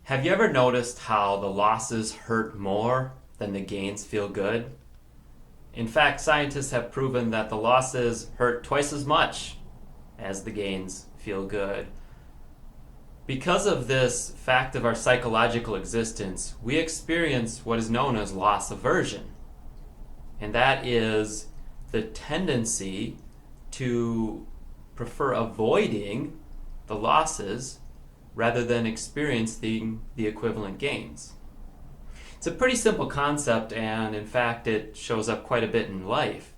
Have you ever noticed how the losses hurt more than the gains feel good? In fact, scientists have proven that the losses hurt twice as much as the gains feel good. Because of this fact of our psychological existence, we experience what is known as loss aversion. And that is the tendency to prefer avoiding the losses rather than experiencing the equivalent gains. It's a pretty simple concept, and in fact, it shows up quite a bit in life.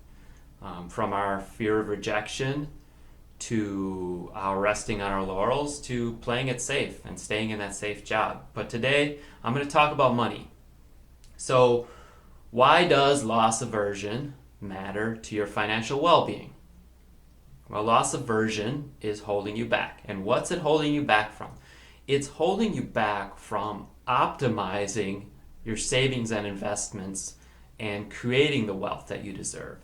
From our fear of rejection to our resting on our laurels to playing it safe and staying in that safe job. But today, I'm going to talk about money. So, why does loss aversion matter to your financial well-being? Well, loss aversion is holding you back. And what's it holding you back from? It's holding you back from optimizing your savings and investments and creating the wealth that you deserve.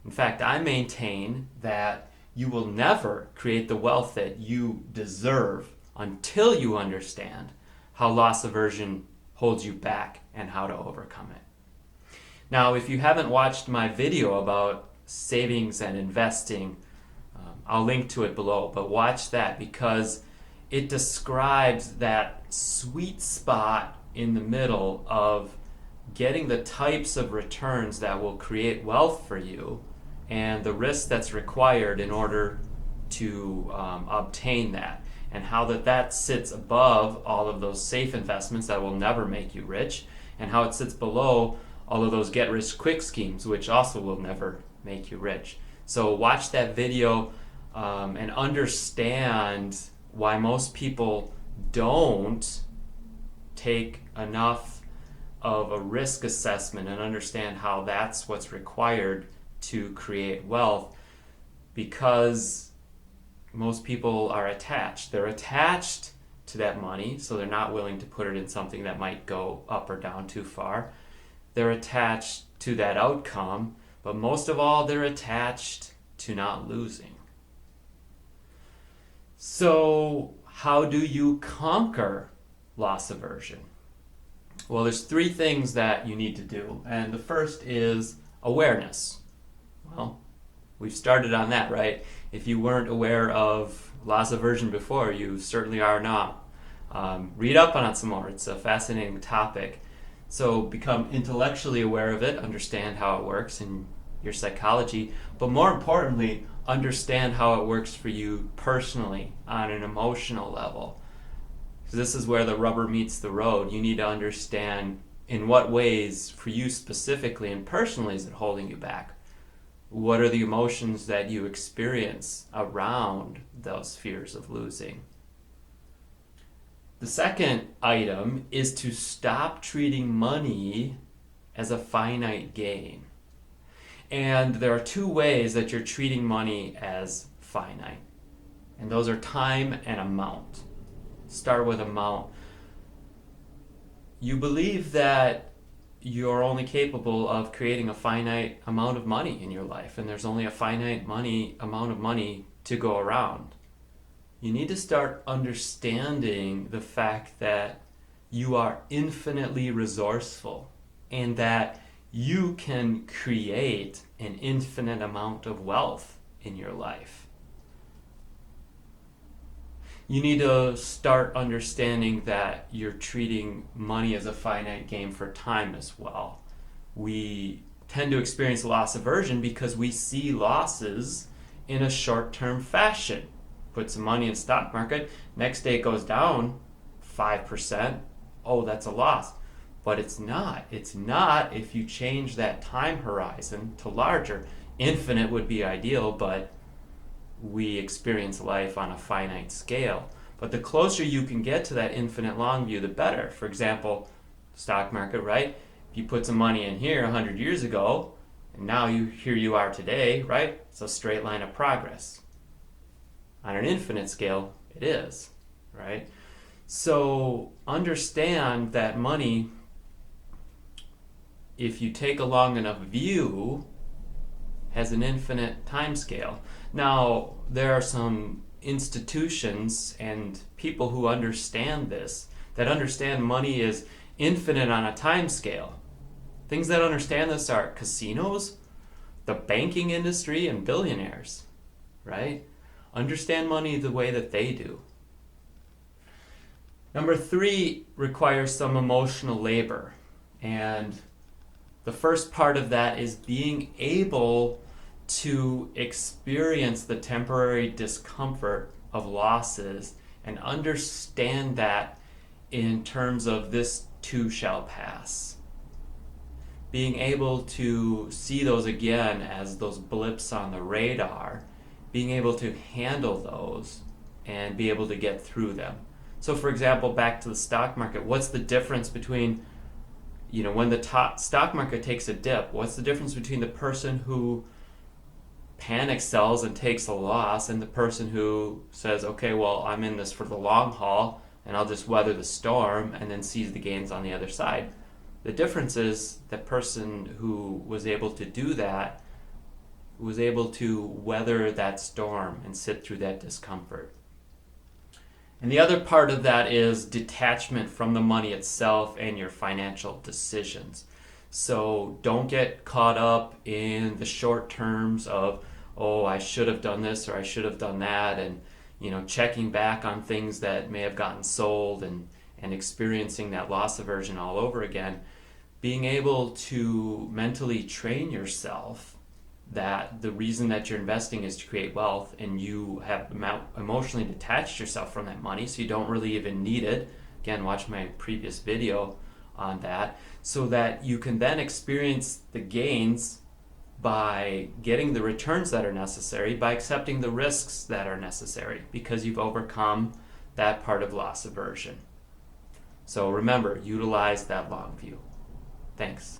In fact, I maintain that you will never create the wealth that you deserve until you understand how loss aversion holds you back and how to overcome it. Now, if you haven't watched my video about savings and investing, I'll link to it below, but watch that because it describes that sweet spot in the middle of getting the types of returns that will create wealth for you and the risk that's required in order to obtain that, and how that sits above all of those safe investments that will never make you rich, and how it sits below all of those get-rich-quick schemes, which also will never make you rich. So watch that video and understand why most people don't take enough of a risk assessment and understand how that's what's required to create wealth, because most people are attached. They're attached to that money, so they're not willing to put it in something that might go up or down too far. They're attached to that outcome, but most of all, they're attached to not losing. So, how do you conquer loss aversion? Well, there's three things that you need to do, and the first is awareness. Well, we've started on that, right? If you weren't aware of loss aversion before, you certainly are now. Read up on it some more. It's a fascinating topic. So become intellectually aware of it, understand how it works in your psychology, but more importantly, understand how it works for you personally on an emotional level. Because this is where the rubber meets the road. You need to understand in what ways, for you specifically and personally, is it holding you back? What are the emotions that you experience around those fears of losing? The second item is to stop treating money as a finite gain. And there are two ways that you're treating money as finite. And those are time and amount. Start with amount. You believe that you're only capable of creating a finite amount of money in your life, and there's only a finite amount of money to go around. You need to start understanding the fact that you are infinitely resourceful and that you can create an infinite amount of wealth in your life. You need to start understanding that you're treating money as a finite game for time as well. We tend to experience loss aversion because we see losses in a short-term fashion. Put some money in the stock market, next day it goes down 5%. Oh, that's a loss. But it's not. It's not if you change that time horizon to larger. Infinite would be ideal, but we experience life on a finite scale. But the closer you can get to that infinite long view, the better. For example, stock market, right? If you put some money in here 100 years ago, and now here you are today, right? It's a straight line of progress. On an infinite scale, it is, right? So understand that money, if you take a long enough view, has an infinite time scale. Now, there are some institutions and people who understand this that understand money is infinite on a time scale. Things that understand this are casinos, the banking industry, and billionaires, right? Understand money the way that they do. Number 3 requires some emotional labor. And the first part of that is being able to experience the temporary discomfort of losses and understand that in terms of this too shall pass. Being able to see those again as those blips on the radar, being able to handle those and be able to get through them. So for example, back to the stock market, what's the difference between, when the stock market takes a dip, what's the difference between the person who panic sells and takes a loss and the person who says, okay, well, I'm in this for the long haul and I'll just weather the storm and then seize the gains on the other side? The difference is that person who was able to do that was able to weather that storm and sit through that discomfort. And the other part of that is detachment from the money itself and your financial decisions. So don't get caught up in the short terms of, oh, I should have done this or I should have done that, and checking back on things that may have gotten sold and experiencing that loss aversion all over again. Being able to mentally train yourself that the reason that you're investing is to create wealth, and you have emotionally detached yourself from that money, so you don't really even need it. Again, watch my previous video on that, so that you can then experience the gains by getting the returns that are necessary, by accepting the risks that are necessary, because you've overcome that part of loss aversion. So remember, utilize that long view. Thanks.